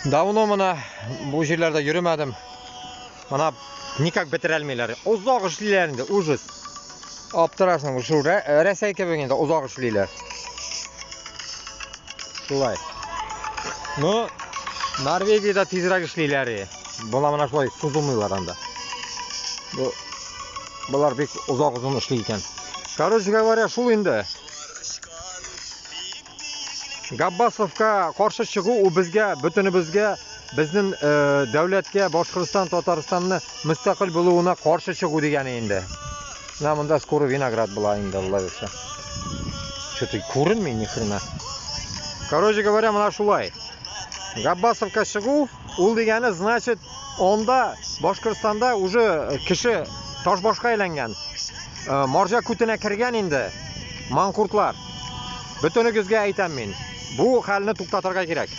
Davno mana bu yerlarda yürümedim. Mana nikak bitirelmeyler. Uzoq ishlaylar endi, ujuz. Optirasan shu Rossiyaga bo'lganda uzoq ishlaylar. Shulay. No, Norvegiyada tezroq ishlaylar. Bular mana shulay suzilmaylar anda. Bular bek uzoq uzun ishlaykan. Короче говоря, shul endi. Gabbasovga qarshi chiqu u bizga, butunimizga, bizning davlatga, Boshqirdiston, Tataristonni mustaqil bo'luvina qarshi chiqu degani endi. Mana bunda skoro vinograd bo'lar endi, Alloh bersa. Что-то ko'rinmay ni xirna. Короче говоря, mana shulay. Gabbasovga chiqu, u degani значит, onda Boshqirdistonda уже kishi toshboshqa aylangan. Morja kutuna kirgan endi. Manqurtlar. Butuningizga aytaman men. Bu xalni to'xtatirga kerak.